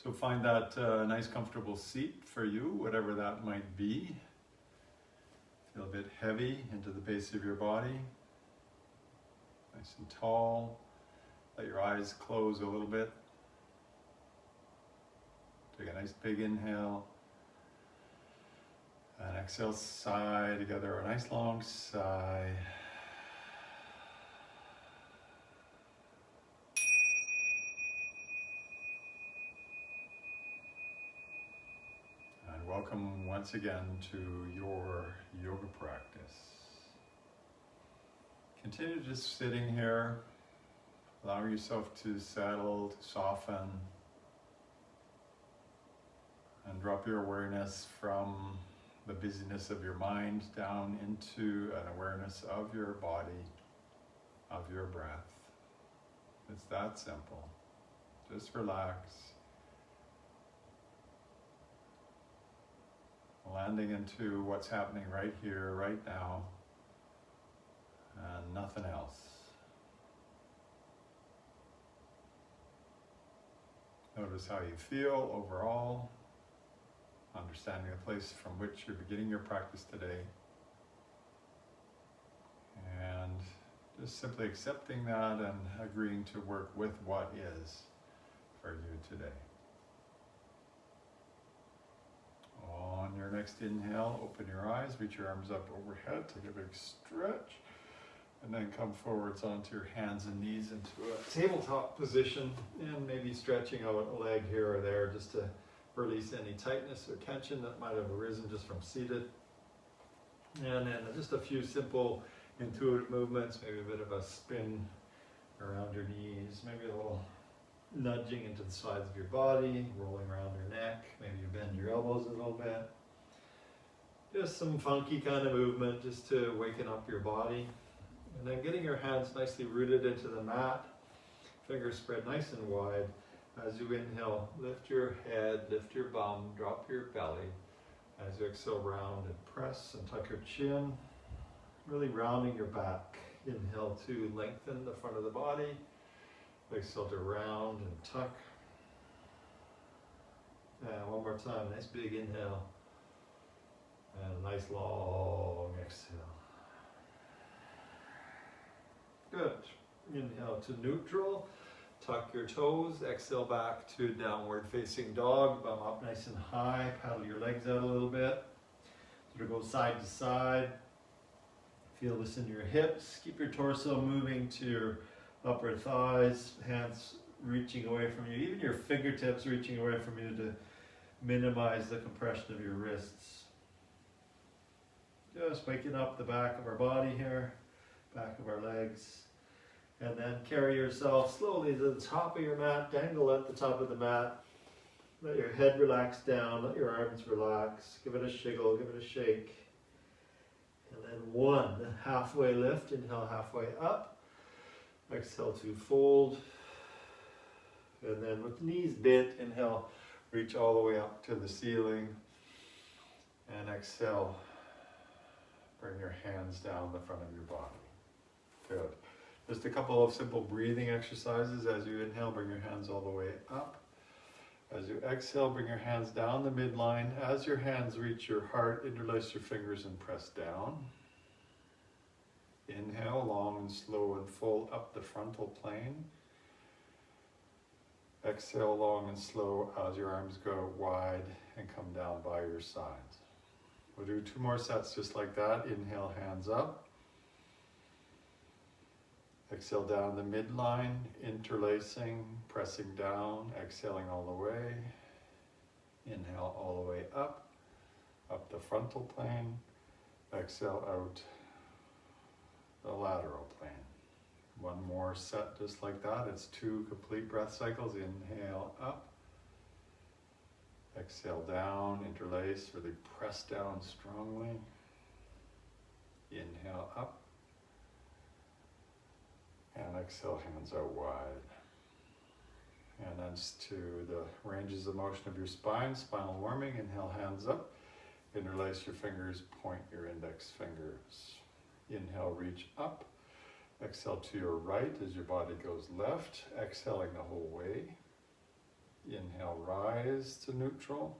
So find that nice comfortable seat for you, whatever that might be. Feel a bit heavy into the base of your body. Nice and tall. Let your eyes close a little bit. Take a nice big inhale. And exhale, sigh together, a nice long sigh. And welcome once again to your yoga practice. Continue just sitting here, allowing yourself to settle, to soften, and drop your awareness from the busyness of your mind down into an awareness of your body, of your breath. It's that simple. Just relax. Landing into what's happening right here, right now, and nothing else. Notice how you feel overall, understanding the place from which you're beginning your practice today, and just simply accepting that and agreeing to work with what is for you today. On your next inhale, open your eyes, reach your arms up overhead, take a big stretch, and then come forwards onto your hands and knees into a tabletop position, and maybe stretching out a leg here or there just to release any tightness or tension that might have arisen just from seated. And then just a few simple intuitive movements, maybe a bit of a spin around your knees, maybe a little nudging into the sides of your body, rolling around your neck, maybe you bend your elbows a little bit. Just some funky kind of movement just to waken up your body. And then getting your hands nicely rooted into the mat, fingers spread nice and wide. As you inhale, lift your head, lift your bum, drop your belly. As you exhale, round and press and tuck your chin, really rounding your back. Inhale to lengthen the front of the body. Exhale to round and tuck. And one more time, nice big inhale. And a nice long exhale. Good. Inhale to neutral. Tuck your toes. Exhale back to downward facing dog. Bum up nice and high. Paddle your legs out a little bit. Sort of go side to side. Feel this in your hips. Keep your torso moving to your upper thighs, hands reaching away from you, even your fingertips reaching away from you to minimize the compression of your wrists. Just waking up the back of our body here, back of our legs, and then carry yourself slowly to the top of your mat, dangle at the top of the mat. Let your head relax down, let your arms relax, give it a shiggle, give it a shake. And then one halfway lift, inhale halfway up. Exhale to fold, and then with knees bent, inhale, reach all the way up to the ceiling, and exhale, bring your hands down the front of your body. Good. Just a couple of simple breathing exercises. As you inhale, bring your hands all the way up. As you exhale, bring your hands down the midline. As your hands reach your heart, interlace your fingers and press down. Inhale, long and slow and full up the frontal plane. Exhale, long and slow as your arms go wide and come down by your sides. We'll do 2 more sets just like that. Inhale, hands up. Exhale down the midline, interlacing, pressing down, exhaling all the way. Inhale all the way up the frontal plane. Exhale out the lateral plane. 1 more set just like that. It's 2 complete breath cycles. Inhale up. Exhale down, interlace, really press down strongly. Inhale up. And exhale, hands out wide. And then to the ranges of motion of your spine, spinal warming. Inhale, hands up. Interlace your fingers, point your index fingers. Inhale, reach up. Exhale to your right as your body goes left, exhaling the whole way. Inhale, rise. eyes to neutral.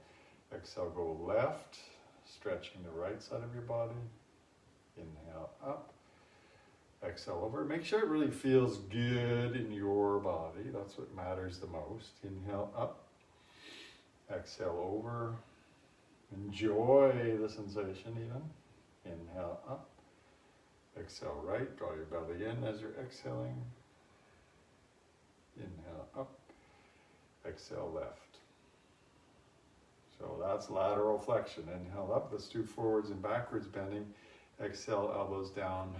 Exhale, go left, stretching the right side of your body. Inhale up. Exhale over. Make sure it really feels good in your body. That's what matters the most. Inhale up. Exhale over. Enjoy the sensation even. Inhale up. Exhale right. Draw your belly in as you're exhaling. Inhale up. Exhale left. So that's lateral flexion. Inhale up. Let's do forwards and backwards bending. Exhale, elbows down,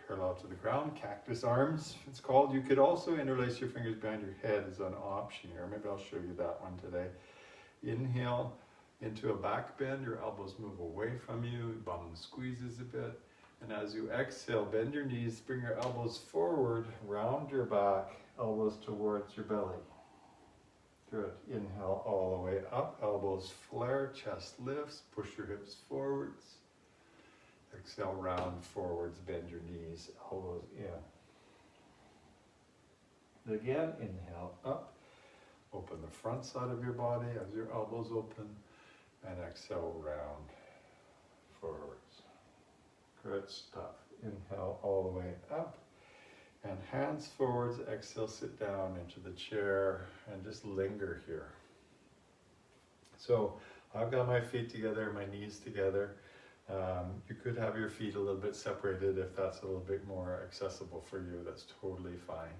parallel to the ground. Cactus arms, it's called. You could also interlace your fingers behind your head as an option here. Maybe I'll show you that one today. Inhale into a back bend. Your elbows move away from you. Bum squeezes a bit. And as you exhale, bend your knees, bring your elbows forward, round your back, elbows towards your belly. Good. Inhale all the way up. Elbows flare, chest lifts, push your hips forwards. Exhale, round forwards, bend your knees, elbows in. Again, inhale up. Open the front side of your body as your elbows open. And exhale, round forwards. Good stuff. Inhale all the way up. And hands forwards, exhale, sit down into the chair and just linger here. So I've got my feet together, my knees together. You could have your feet a little bit separated if that's a little bit more accessible for you. That's totally fine.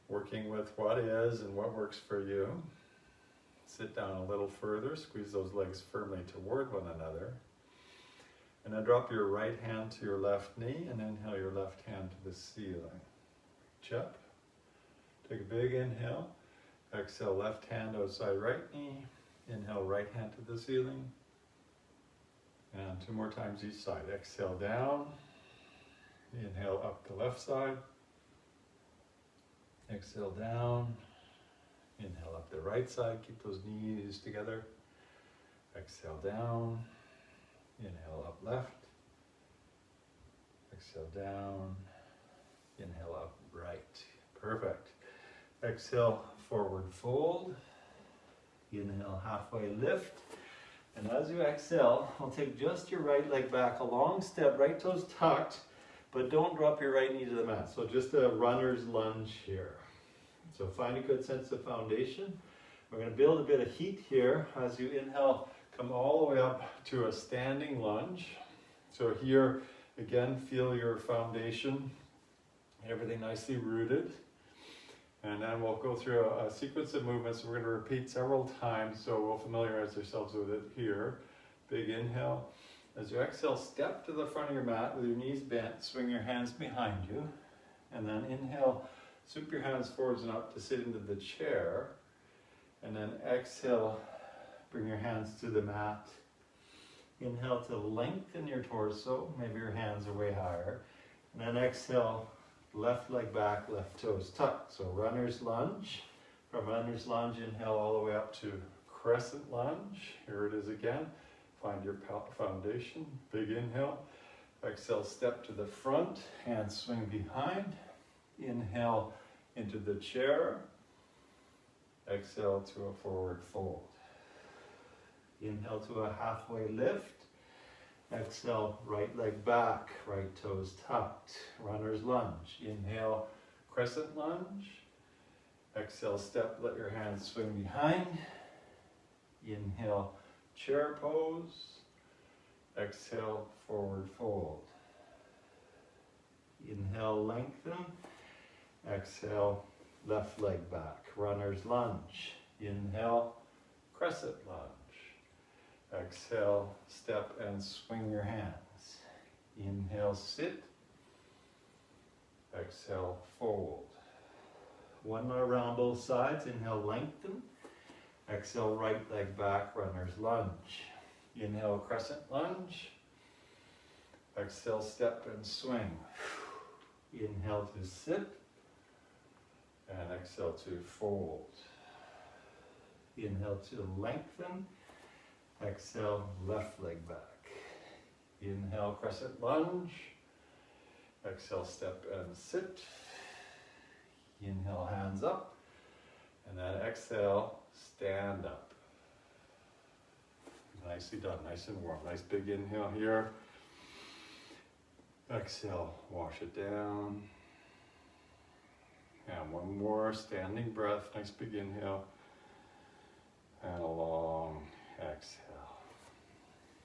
Working with what is and what works for you. Sit down a little further, squeeze those legs firmly toward one another. And then drop your right hand to your left knee and inhale your left hand to the ceiling. Chep. Take a big inhale. Exhale, left hand outside right knee. Inhale, right hand to the ceiling. And 2 more times each side. Exhale down. Inhale up the left side. Exhale down. Inhale up the right side. Keep those knees together. Exhale down. Inhale up left. Exhale down. Inhale up right. Perfect. Exhale, forward fold. Inhale, halfway lift. And as you exhale, I'll take just your right leg back, a long step, right toes tucked, but don't drop your right knee to the mat. So just a runner's lunge here. So find a good sense of foundation. We're going to build a bit of heat here. As you inhale, come all the way up to a standing lunge. So here, again, feel your foundation, everything nicely rooted. And then we'll go through a sequence of movements. We're going to repeat several times, so we'll familiarize ourselves with it here. Big inhale. As you exhale, step to the front of your mat with your knees bent. Swing your hands behind you. And then inhale, swoop your hands forwards and up to sit into the chair. And then exhale, bring your hands to the mat. Inhale to lengthen your torso. Maybe your hands are way higher. And then exhale, left leg back, left toes tucked. So runner's lunge. From runner's lunge, inhale all the way up to crescent lunge. Here it is again. Find your foundation. Big inhale. Exhale, step to the front. Hands swing behind. Inhale into the chair. Exhale to a forward fold. Inhale to a halfway lift. Exhale, right leg back, right toes tucked. Runner's lunge. Inhale, crescent lunge. Exhale, step, let your hands swing behind. Inhale, chair pose. Exhale, forward fold. Inhale, lengthen. Exhale, left leg back. Runner's lunge. Inhale, crescent lunge. Exhale, step and swing your hands. Inhale, sit. Exhale, fold. One more round both sides. Inhale, lengthen. Exhale, right leg back, runner's lunge. Inhale, crescent lunge. Exhale, step and swing. Inhale to sit. And exhale to fold. Inhale to lengthen. Exhale, left leg back. Inhale, crescent lunge. Exhale, step and sit. Inhale, hands up. And then exhale, stand up. Nicely done, nice and warm. Nice big inhale here. Exhale, wash it down. And one more standing breath, nice big inhale. And a long exhale.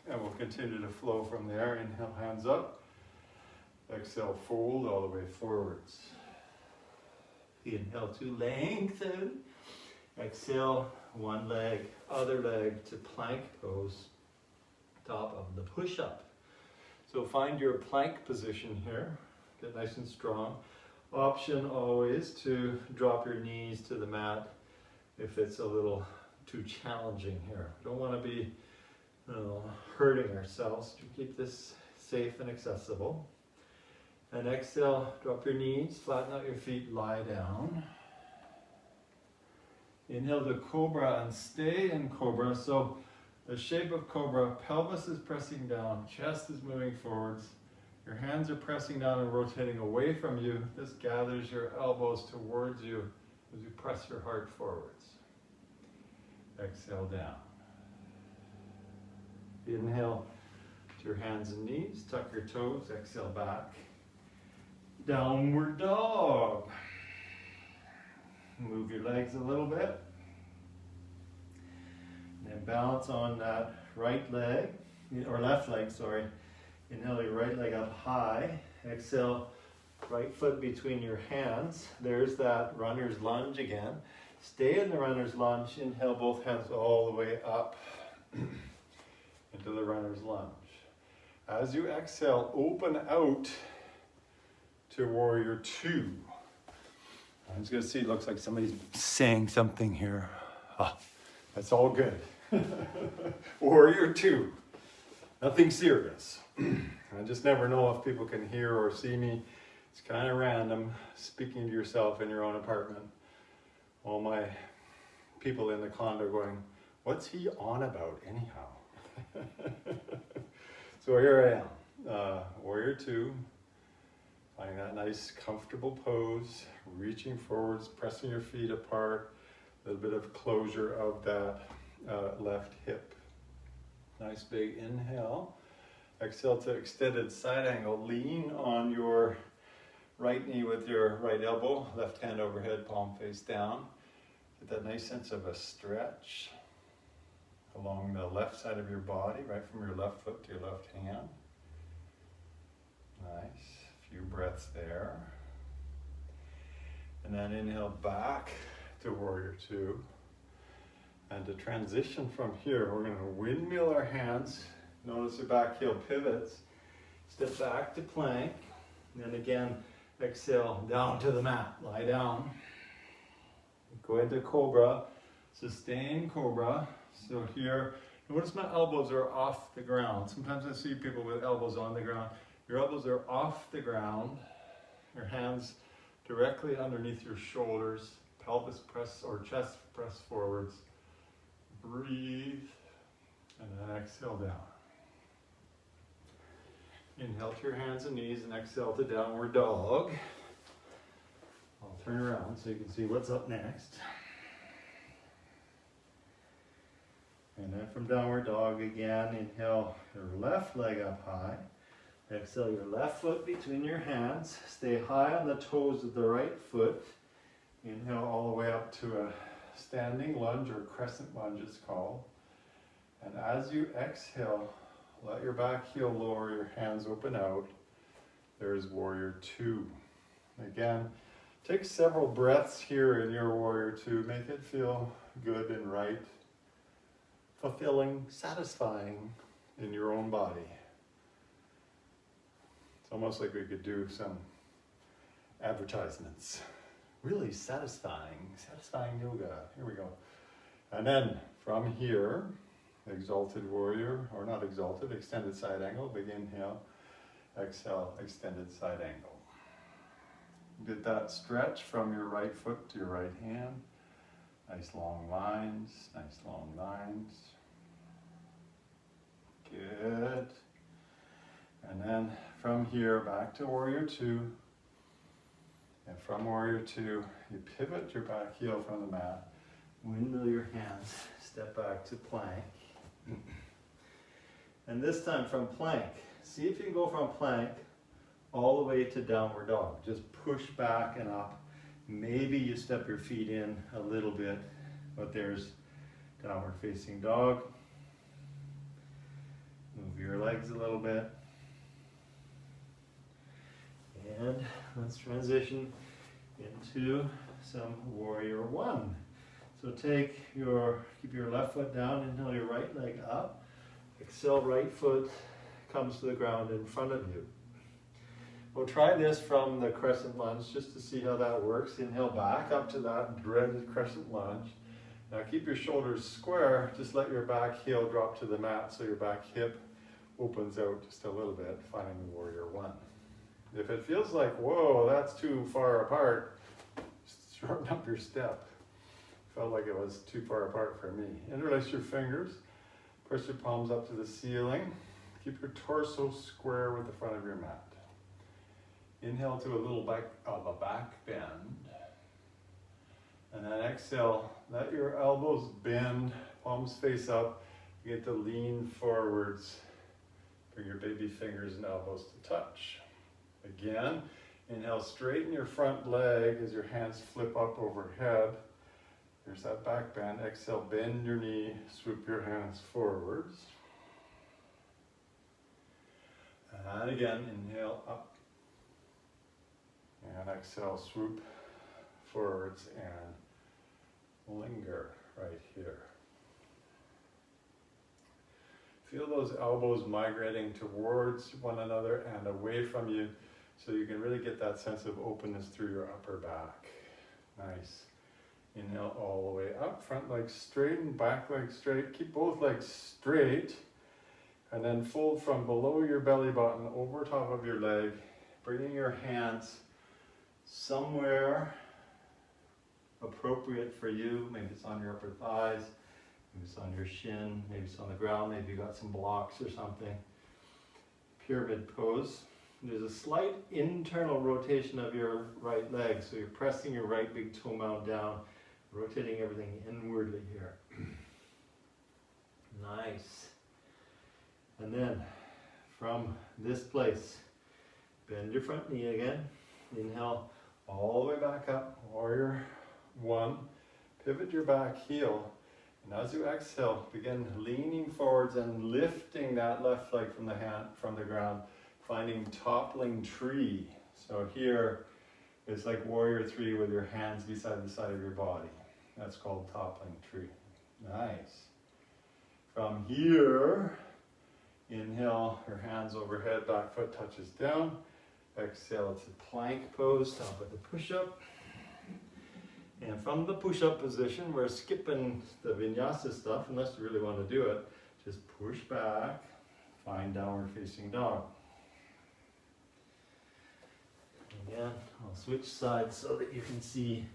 And we'll continue to flow from there. Inhale, hands up. Exhale, fold all the way forwards. Inhale to lengthen. Exhale, one leg, other leg to plank pose. Top of the push-up. So find your plank position here. Get nice and strong. Option always to drop your knees to the mat if it's a little too challenging here. Don't want to be hurting ourselves. To keep this safe and accessible. And exhale, drop your knees, flatten out your feet, lie down. Inhale to cobra and stay in cobra. So the shape of cobra, pelvis is pressing down, chest is moving forwards. Your hands are pressing down and rotating away from you. This gathers your elbows towards you as you press your heart forwards. Exhale down. Inhale to your hands and knees, tuck your toes, exhale back. Downward dog. Move your legs a little bit. And then balance on that right leg, or left leg, sorry. Inhale your right leg up high. Exhale, right foot between your hands. There's that runner's lunge again. Stay in the runner's lunge. Inhale both hands all the way up into the runner's lunge. As you exhale, open out to warrior two. I'm just going to see, it looks like somebody's saying something here. Ah, that's all good. Warrior two. Nothing serious. I just never know if people can hear or see me. It's kind of random speaking to yourself in your own apartment. All my people in the condo going, what's he on about anyhow? So here I am, warrior two. Finding that nice comfortable pose, reaching forwards, pressing your feet apart, a little bit of closure of that left hip. Nice big inhale. Exhale to extended side angle. Lean on your right knee with your right elbow, left hand overhead, palm face down. Get that nice sense of a stretch along the left side of your body, right from your left foot to your left hand. Nice. Few breaths there. And then inhale back to warrior two. And to transition from here, we're going to windmill our hands. Notice the back heel pivots. Step back to plank. And then again, exhale down to the mat. Lie down. Go into cobra. Sustain cobra. So here, notice my elbows are off the ground. Sometimes I see people with elbows on the ground. Your elbows are off the ground. Your hands directly underneath your shoulders. Pelvis press or chest press forwards. Breathe. And then exhale down. Inhale to your hands and knees and exhale to downward dog. I'll turn around so you can see what's up next. And then from downward dog again, inhale your left leg up high. Exhale your left foot between your hands. Stay high on the toes of the right foot. Inhale all the way up to a standing lunge or crescent lunge it's called. And as you exhale, let your back heel lower, your hands open out. There's warrior two. Again, take several breaths here in your warrior two. Make it feel good and right, fulfilling, satisfying in your own body. It's almost like we could do some advertisements. Really satisfying yoga. Here we go. And then from here, exalted warrior, or not exalted, extended side angle. Big inhale, exhale, extended side angle. Get that stretch from your right foot to your right hand. Nice long lines, nice long lines. Good. And then from here back to warrior two. And from warrior two, you pivot your back heel from the mat. Windmill your hands, step back to plank. And this time from plank, see if you can go from plank all the way to downward dog. Just push back and up. Maybe you step your feet in a little bit, but there's downward facing dog. Move your legs a little bit. And let's transition into some warrior one. So keep your left foot down, inhale your right leg up. Exhale, right foot comes to the ground in front of you. We'll try this from the crescent lunge just to see how that works. Inhale back up to that dreaded crescent lunge. Now keep your shoulders square, just let your back heel drop to the mat so your back hip opens out just a little bit, finding the warrior one. If it feels like, whoa, that's too far apart, just shorten up your step. Felt like it was too far apart for me. Interlace your fingers, press your palms up to the ceiling. Keep your torso square with the front of your mat. Inhale to a little back bend. And then exhale, let your elbows bend, palms face up. You get to lean forwards. Bring your baby fingers and elbows to touch. Again, inhale, straighten your front leg as your hands flip up overhead. There's that back bend. Exhale, bend your knee, swoop your hands forwards. And again, inhale up. And exhale, swoop forwards and linger right here. Feel those elbows migrating towards one another and away from you so you can really get that sense of openness through your upper back. Nice. Inhale all the way up, front leg straight and back leg straight. Keep both legs straight and then fold from below your belly button over top of your leg, bringing your hands somewhere appropriate for you. Maybe it's on your upper thighs, maybe it's on your shin, maybe it's on the ground, maybe you got some blocks or something. Pyramid pose. There's a slight internal rotation of your right leg, so you're pressing your right big toe mound down, rotating everything inwardly here. Nice. And then from this place, bend your front knee again. Inhale all the way back up, warrior one. Pivot your back heel. And as you exhale, begin leaning forwards and lifting that left leg from the ground, finding toppling tree. So here, it's like warrior three with your hands beside the side of your body. That's called toppling tree. Nice. From here, inhale, your hands overhead, back foot touches down. Exhale to plank pose, top of the push-up. And from the push-up position, we're skipping the vinyasa stuff, unless you really want to do it. Just push back, find downward facing dog. Again, I'll switch sides so that you can see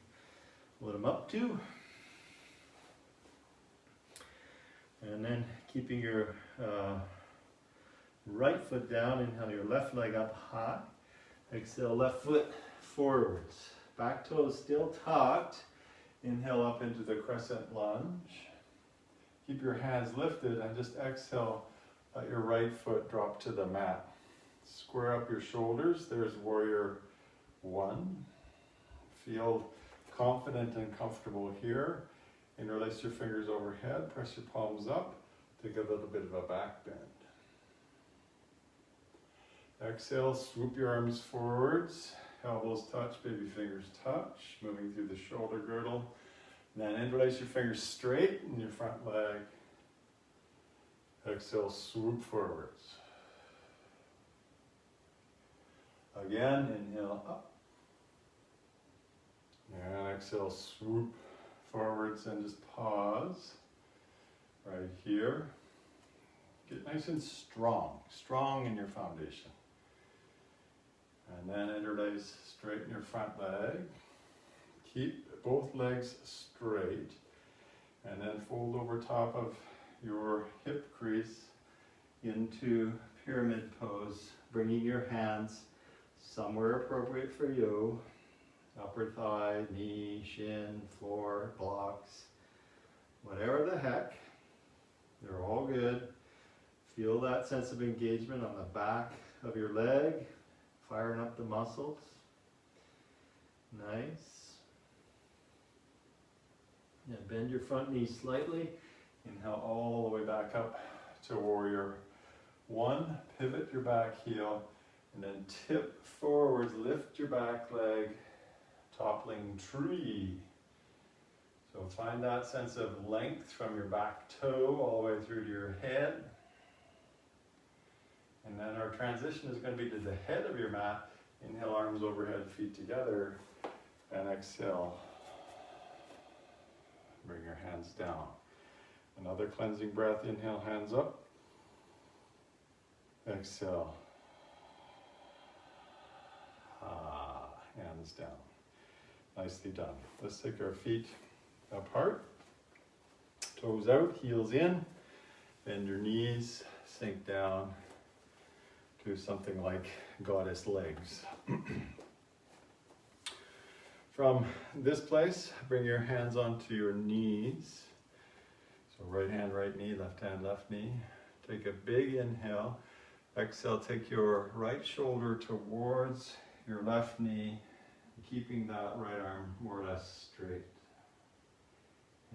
what I'm up to. And then keeping your right foot down, inhale your left leg up high. Exhale, left foot forwards. Back toes still tucked. Inhale up into the crescent lunge. Keep your hands lifted and just exhale, let your right foot drop to the mat. Square up your shoulders. There's warrior one. Feel confident and comfortable here. Interlace your fingers overhead, press your palms up, take a little bit of a back bend. Exhale, swoop your arms forwards, elbows touch, baby fingers touch, moving through the shoulder girdle. And then interlace your fingers straight in your front leg. Exhale, swoop forwards. Again, inhale up. And exhale, swoop forwards and just pause right here. Get nice and strong in your foundation. And then interlace, straighten your front leg. Keep both legs straight. And then fold over top of your hip crease into pyramid pose, bringing your hands somewhere appropriate for you. Upper thigh, knee, shin, floor, blocks. whatever the heck. They're all good. Feel that sense of engagement on the back of your leg, firing up the muscles. Nice. And bend your front knee slightly. Inhale all the way back up to warrior one. Pivot your back heel and then tip forwards, lift your back leg, toppling tree. So find that sense of length from your back toe all the way through to your head. And then our transition is going to be to the head of your mat. Inhale, arms overhead, feet together. And exhale. Bring your hands down. Another cleansing breath. Inhale, hands up. Exhale. Hands down. Nicely done. Let's take our feet apart. Toes out, heels in. Bend your knees, sink down. Do something like goddess legs. From this place, bring your hands onto your knees. So right hand, right knee, left hand, left knee. Take a big inhale. Exhale, take your right shoulder towards your left knee, keeping that right arm more or less straight.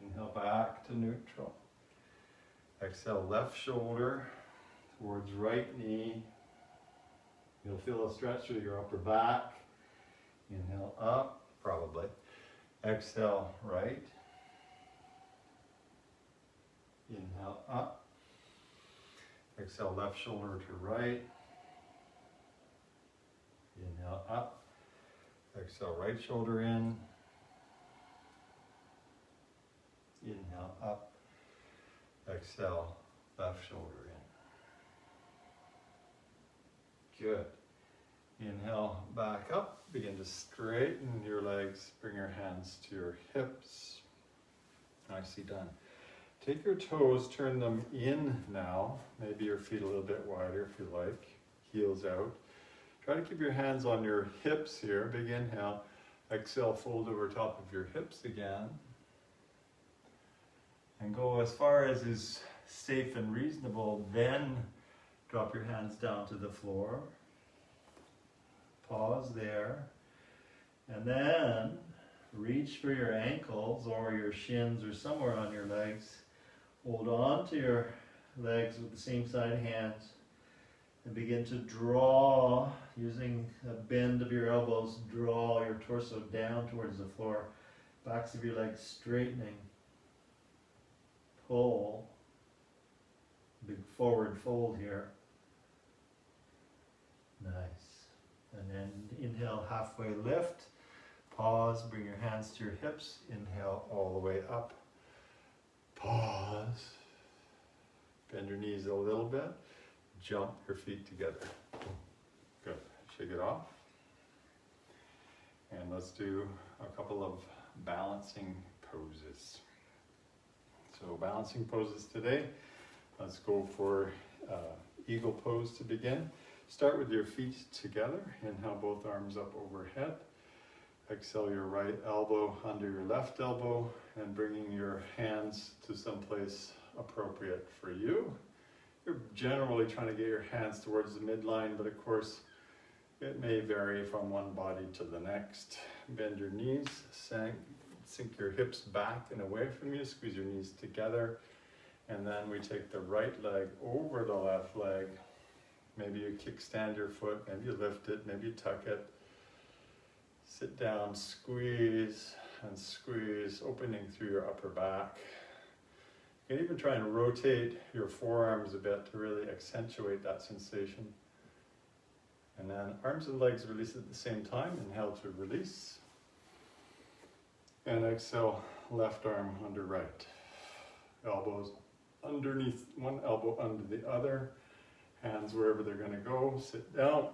Inhale back to neutral. Exhale, left shoulder towards right knee. You'll feel a stretch through your upper back. Inhale up, probably. Exhale, right. Inhale up. Exhale, left shoulder to right. Inhale up. Exhale, right shoulder in. Inhale up. Exhale, left shoulder in. Good. Inhale, back up. Begin to straighten your legs. Bring your hands to your hips. Nicely done. Take your toes, turn them in now. Maybe your feet a little bit wider if you like. Heels out. Try to keep your hands on your hips here. Big inhale. Exhale, fold over top of your hips again. And go as far as is safe and reasonable. Then drop your hands down to the floor. Pause there. And then reach for your ankles or your shins or somewhere on your legs. Hold on to your legs with the same side hands. And begin to draw, using a bend of your elbows, draw your torso down towards the floor. Backs of your legs straightening. Pull. Big forward fold here. Nice. And then inhale, halfway lift. Pause, bring your hands to your hips. Inhale all the way up. Pause. Bend your knees a little bit. Jump your feet together. Good. Shake it off. And let's do a couple of balancing poses. So balancing poses today. Let's go for eagle pose to begin. Start with your feet together. Inhale, both arms up overhead. Exhale your right elbow under your left elbow and bringing your hands to some place appropriate for you. You're generally trying to get your hands towards the midline, but of course it may vary from one body to the next. Bend your knees, sink your hips back and away from you, squeeze your knees together, and then we take the right leg over the left leg. Maybe you kickstand your foot, maybe you lift it, maybe you tuck it. Sit down, squeeze and squeeze, opening through your upper back. You can even try and rotate your forearms a bit to really accentuate that sensation. And then arms and legs release at the same time. Inhale to release. And exhale, left arm under right. Elbows underneath, one elbow under the other. Hands wherever they're going to go. Sit down.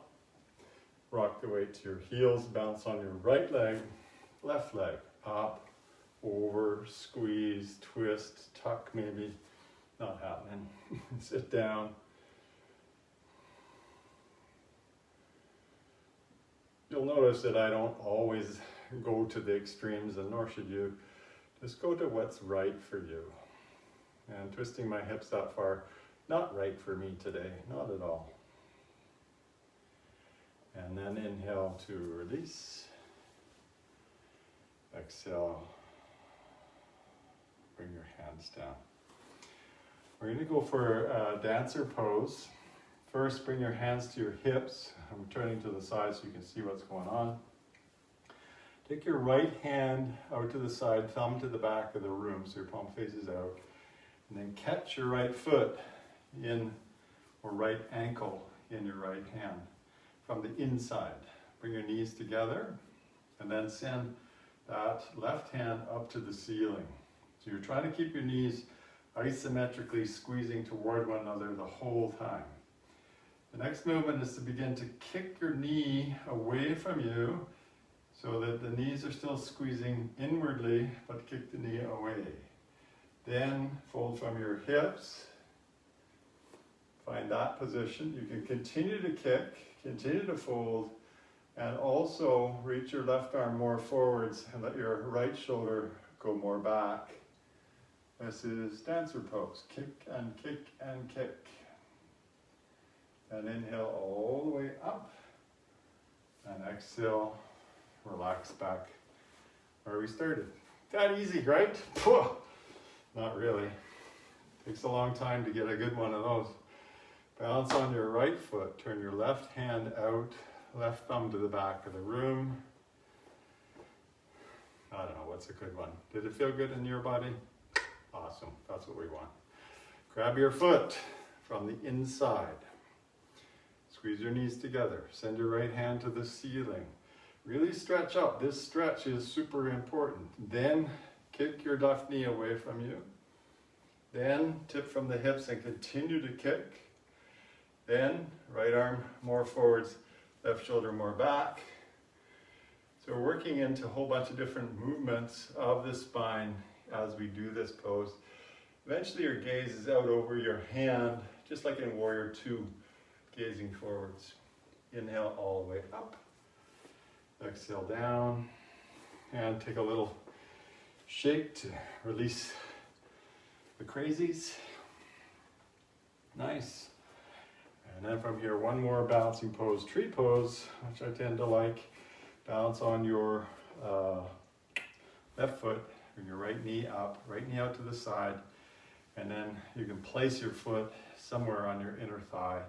Rock the weight to your heels. Bounce on your right leg, left leg. Up, over, squeeze, twist, tuck maybe. Not happening. Sit down. You'll notice that I don't always go to the extremes, and nor should you. Just go to what's right for you. And twisting my hips that far, not right for me today, not at all. And then inhale to release. Exhale, bring your hands down. We're going to go for a dancer pose. First, bring your hands to your hips. I'm turning to the side so you can see what's going on. Take your right hand out to the side, thumb to the back of the room so your palm faces out. And then catch your right foot in, or right ankle in your right hand from the inside. Bring your knees together and then send that left hand up to the ceiling. So you're trying to keep your knees isometrically squeezing toward one another the whole time. The next movement is to begin to kick your knee away from you so that the knees are still squeezing inwardly, but kick the knee away. Then fold from your hips. Find that position. You can continue to kick, continue to fold, and also reach your left arm more forwards and let your right shoulder go more back. This is dancer pose. Kick and kick and kick. And inhale all the way up. And exhale, relax back where we started. That easy, right? Not really. Takes a long time to get a good one of those. Balance on your right foot. Turn your left hand out, left thumb to the back of the room. I don't know, what's a good one? Did it feel good in your body? Awesome, that's what we want. Grab your foot from the inside. Squeeze your knees together. Send your right hand to the ceiling. Really stretch up. This stretch is super important. Then kick your left knee away from you. Then tip from the hips and continue to kick. Then right arm more forwards, left shoulder more back. So we're working into a whole bunch of different movements of the spine as we do this pose. Eventually your gaze is out over your hand, just like in Warrior 2, gazing forwards. Inhale all the way up. Exhale down. And take a little shake to release the crazies. Nice. And then from here, one more balancing pose, tree pose, which I tend to like. Balance on your left foot, bring your right knee up, right knee out to the side, and then you can place your foot somewhere on your inner thigh.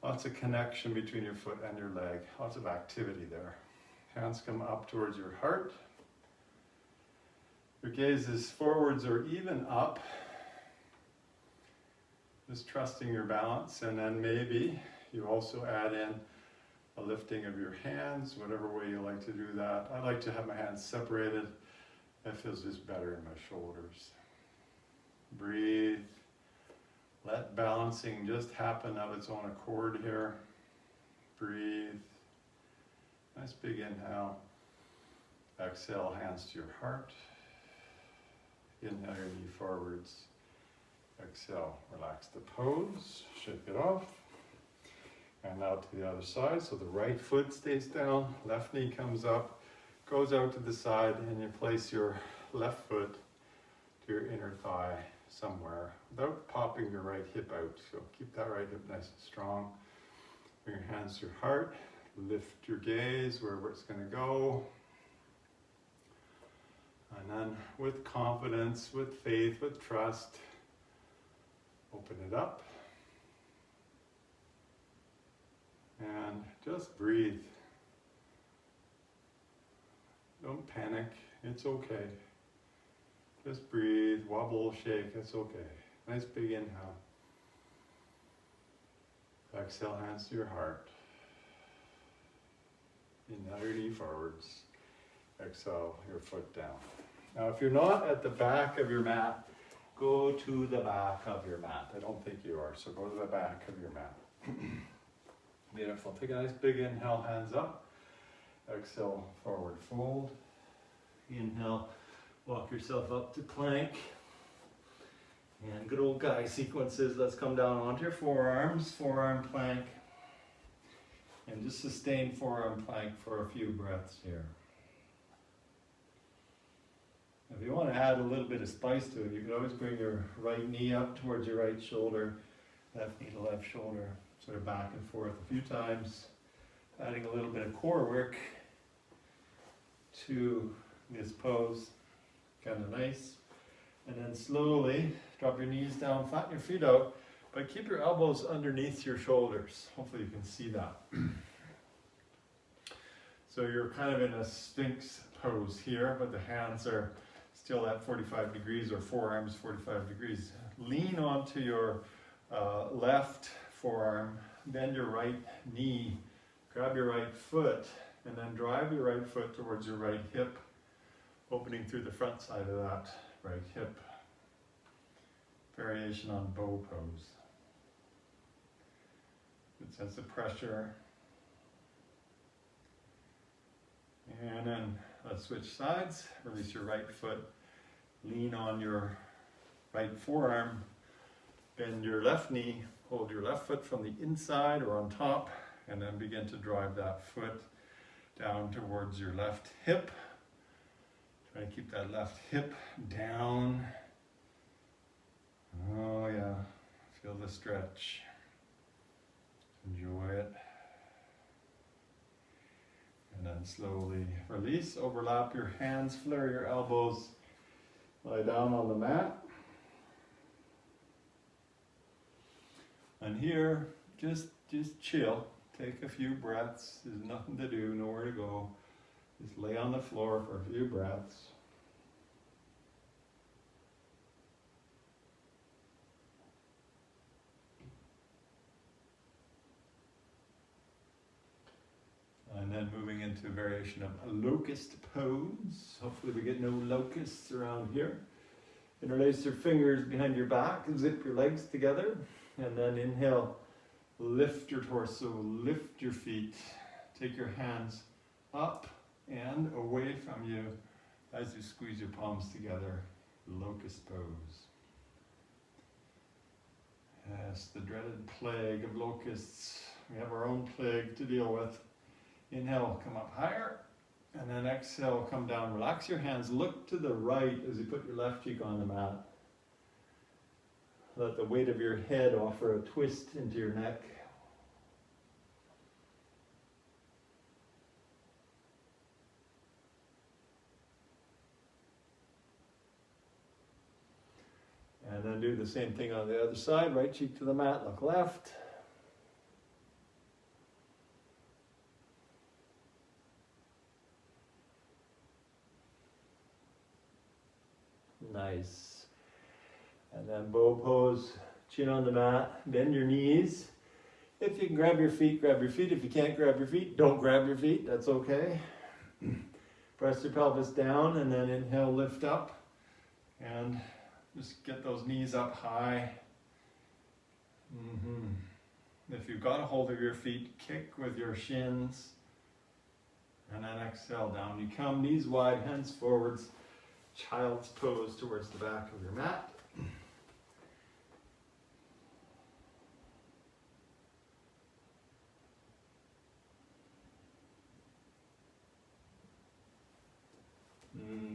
Lots of connection between your foot and your leg, lots of activity there. Hands come up towards your heart. Your gaze is forwards or even up. Just trusting your balance, and then maybe you also add in a lifting of your hands, whatever way you like to do that. I like to have my hands separated. That feels just better in my shoulders. Breathe. Let balancing just happen of its own accord here. Breathe. Nice big inhale. Exhale, hands to your heart. Inhale your knee forwards. Exhale, relax the pose, shake it off. And now to the other side, so the right foot stays down, left knee comes up, goes out to the side, and you place your left foot to your inner thigh somewhere without popping your right hip out. So keep that right hip nice and strong. Bring your hands to your heart, lift your gaze wherever it's going to go. And then with confidence, with faith, with trust, open it up. And just breathe. Don't panic, it's okay. Just breathe, wobble, shake, it's okay. Nice big inhale. Exhale, hands to your heart. Inhale your knee forwards. Exhale, your foot down. Now if you're not at the back of your mat, go to the back of your mat. I don't think you are, so go to the back of your mat. Beautiful. Take a nice big inhale, hands up. Exhale, forward fold. Inhale, walk yourself up to plank. And good old guy sequences. Let's come down onto your forearms, forearm plank. And just sustain forearm plank for a few breaths here. If you want to add a little bit of spice to it, you can always bring your right knee up towards your right shoulder, left knee to left shoulder, sort of back and forth a few times, adding a little bit of core work to this pose. Kind of nice. And then slowly drop your knees down, flatten your feet out, but keep your elbows underneath your shoulders. Hopefully you can see that. So you're kind of in a Sphinx pose here, but the hands are still at 45 degrees, or forearms 45 degrees. Lean onto your left forearm, bend your right knee, grab your right foot, and then drive your right foot towards your right hip, opening through the front side of that right hip. Variation on bow pose. Good sense of pressure. And then let's switch sides. Release your right foot. Lean on your right forearm. Bend your left knee. Hold your left foot from the inside or on top. And then begin to drive that foot down towards your left hip. Try to keep that left hip down. Oh yeah. Feel the stretch. Enjoy it. And then slowly release, overlap your hands, flare your elbows, lie down on the mat. And here, just chill. Take a few breaths. There's nothing to do, nowhere to go. Just lay on the floor for a few breaths. And then moving into a variation of a locust pose. Hopefully we get no locusts around here. Interlace your fingers behind your back and zip your legs together. And then inhale, lift your torso, lift your feet. Take your hands up and away from you as you squeeze your palms together. Locust pose. Yes, the dreaded plague of locusts. We have our own plague to deal with. Inhale, come up higher, and then exhale, come down. Relax your hands, look to the right as you put your left cheek on the mat. Let the weight of your head offer a twist into your neck. And then do the same thing on the other side. Right cheek to the mat, look left. Nice. And then bow pose, chin on the mat, bend your knees. If you can grab your feet, grab your feet. If you can't grab your feet, don't grab your feet, that's okay. Press your pelvis down and then inhale, lift up. And just get those knees up high. If you've got a hold of your feet, kick with your shins. And then exhale, down you come, knees wide, hands forwards. Child's pose towards the back of your mat.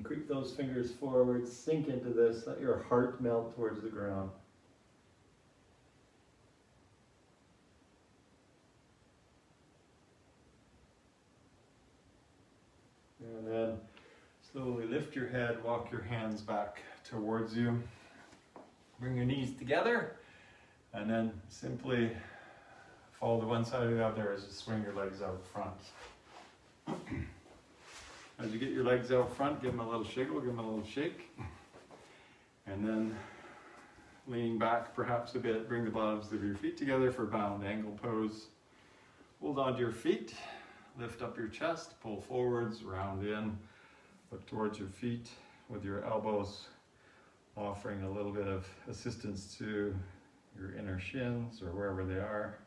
Creep those fingers forward, sink into this, let your heart melt towards the ground. And then slowly lift your head, walk your hands back towards you. Bring your knees together, and then simply follow the one side or the other as you swing your legs out front. As you get your legs out front, give them a little shiggle, give them a little shake. And then leaning back perhaps a bit, bring the bottoms of your feet together for bound angle pose. Hold on to your feet, lift up your chest, pull forwards, round in. Look towards your feet with your elbows offering a little bit of assistance to your inner shins or wherever they are.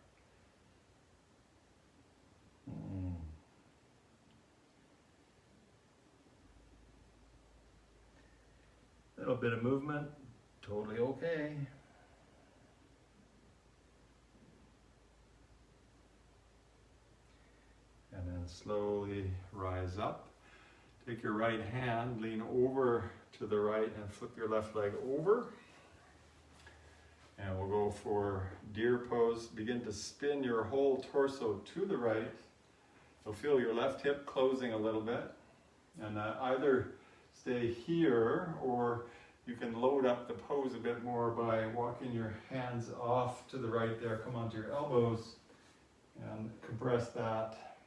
A little bit of movement, totally okay. And then slowly rise up. Take your right hand, lean over to the right and flip your left leg over. And we'll go for deer pose. Begin to spin your whole torso to the right. You'll feel your left hip closing a little bit. And either stay here, or you can load up the pose a bit more by walking your hands off to the right there. Come onto your elbows and compress that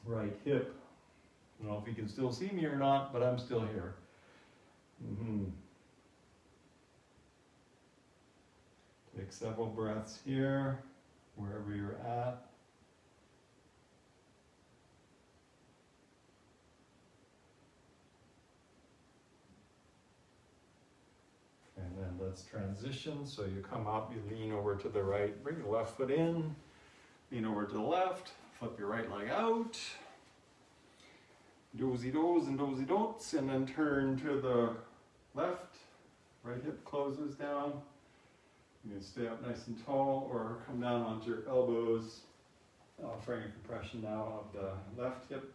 right hip. I don't know if you can still see me or not, but I'm still here. Take several breaths here, wherever you're at. And then let's transition. So you come up, you lean over to the right, bring the left foot in, lean over to the left, flip your right leg out. Dozy-does and dozy-don'ts, and then turn to the left. Right hip closes down. You can stay up nice and tall or come down onto your elbows, offering a compression now of the left hip.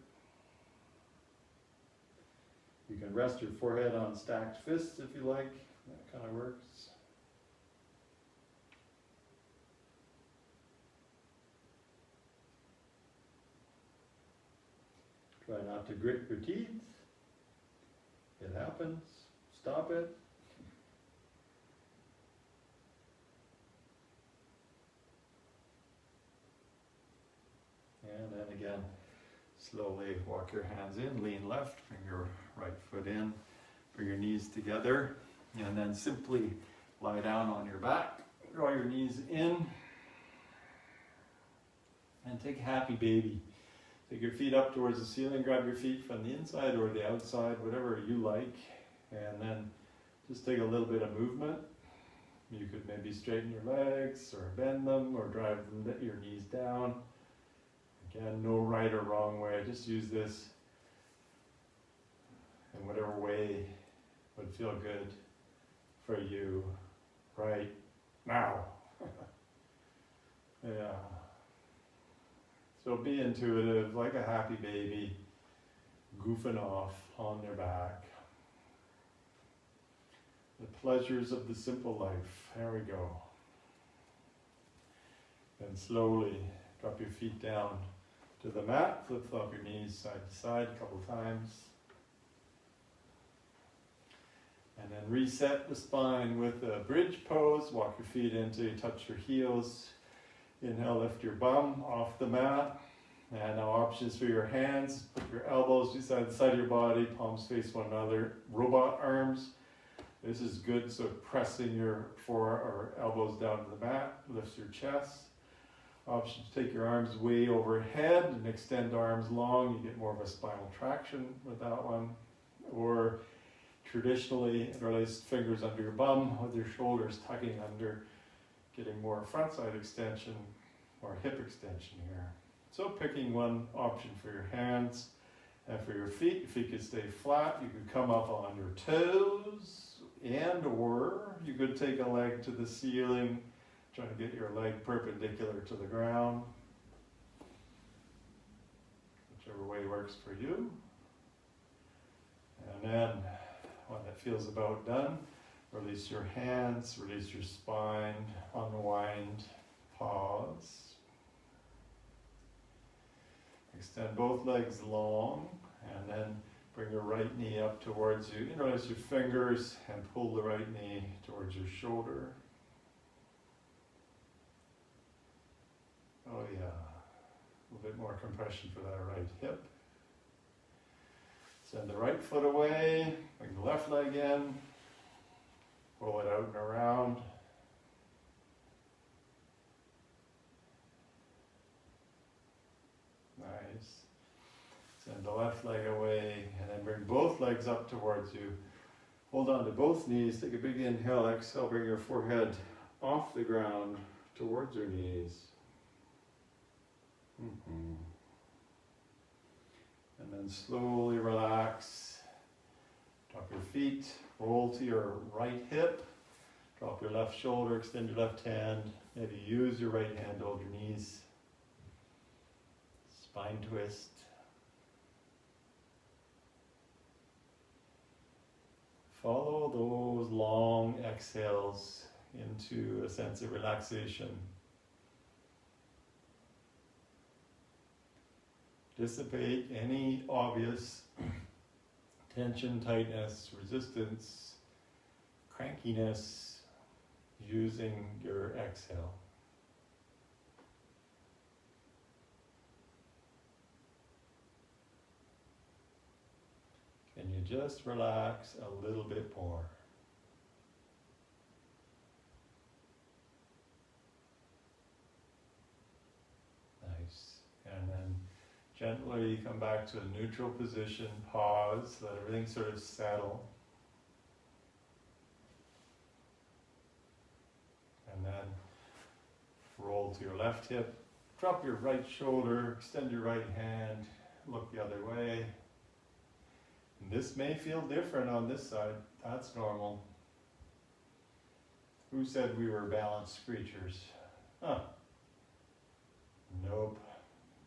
You can rest your forehead on stacked fists if you like. That kind of works. Try not to grit your teeth. It happens. Stop it. And then again, slowly walk your hands in, lean left, bring your right foot in, bring your knees together, and then simply lie down on your back, draw your knees in, and take happy baby. Take your feet up towards the ceiling, grab your feet from the inside or the outside, whatever you like, and then just take a little bit of movement. You could maybe straighten your legs or bend them or drive your knees down. Again, no right or wrong way, just use this in whatever way would feel good for you right now. Yeah. So be intuitive, like a happy baby, goofing off on their back. The pleasures of the simple life. There we go. Then slowly drop your feet down to the mat, flip-flop your knees side to side a couple times. And then reset the spine with a bridge pose. Walk your feet in till you touch your heels. Inhale, lift your bum off the mat. And now options for your hands. Put your elbows beside the side of your body, palms face one another. Robot arms. This is good, so pressing your elbows down to the mat. Lifts your chest. Options, take your arms way overhead and extend arms long. You get more of a spinal traction with that one. Or traditionally, interlace fingers under your bum with your shoulders tucking under, getting more front side extension or hip extension here. So picking one option for your hands and for your feet could stay flat. You could come up on your toes, and or you could take a leg to the ceiling, trying to get your leg perpendicular to the ground. Whichever way works for you. And then when it feels about done, release your hands, release your spine, unwind, pause. Extend both legs long, and then bring your right knee up towards you. Interlace your fingers and pull the right knee towards your shoulder. Oh yeah, a little bit more compression for that right hip. Send the right foot away, bring the left leg in, pull it out and around. Nice. Send the left leg away, and then bring both legs up towards you. Hold on to both knees, take a big inhale, exhale, bring your forehead off the ground towards your knees. And then slowly relax. Drop your feet, roll to your right hip. Drop your left shoulder, extend your left hand. Maybe use your right hand to hold your knees. Spine twist. follow those long exhales into a sense of relaxation. Dissipate any obvious tension, tightness, resistance, crankiness using your exhale. Can you just relax a little bit more? Nice. And then gently come back to a neutral position, pause, let everything sort of settle. And then roll to your left hip, drop your right shoulder, extend your right hand, look the other way. And this may feel different on this side, that's normal. Who said we were balanced creatures? Huh. Nope,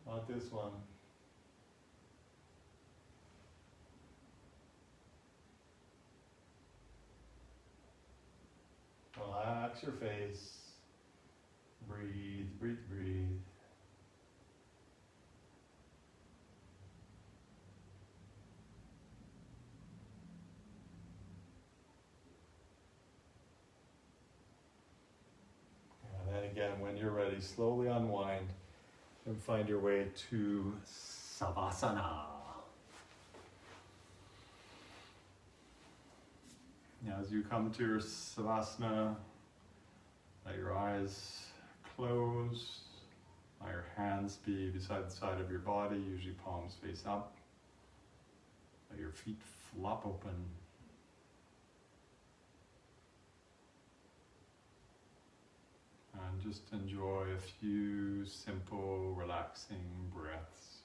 not this one. Relax your face. Breathe, breathe, breathe. And then again, when you're ready, slowly unwind and find your way to Savasana. Now, as you come to your Savasana, let your eyes close, let your hands be beside the side of your body, usually palms face up. Let your feet flop open. And just enjoy a few simple, relaxing breaths.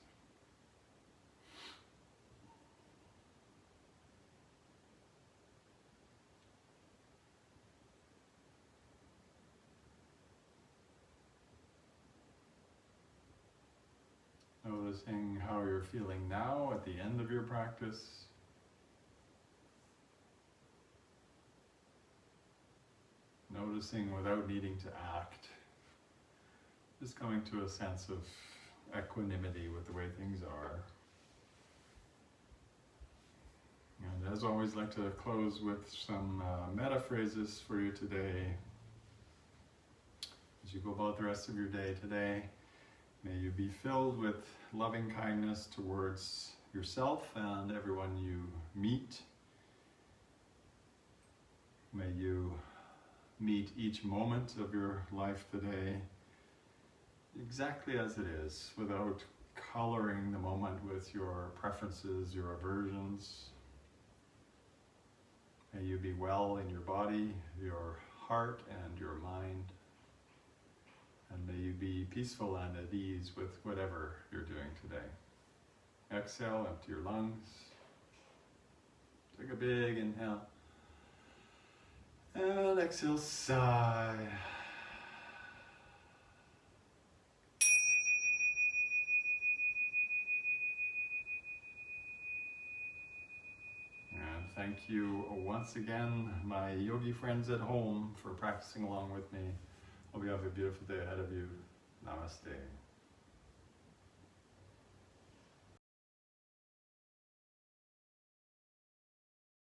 Noticing how you're feeling now at the end of your practice. Noticing without needing to act. Just coming to a sense of equanimity with the way things are. And as always, I'd like to close with some metta phrases for you today. As you go about the rest of your day today, may you be filled with loving kindness towards yourself and everyone you meet. May you meet each moment of your life today exactly as it is, without coloring the moment with your preferences, your aversions. May you be well in your body, your heart, and your mind. And may you be peaceful and at ease with whatever you're doing today. Exhale, empty your lungs. Take a big inhale. And exhale, sigh. And thank you once again, my yogi friends at home, for practicing along with me. Hope you have a beautiful day ahead of you. Namaste.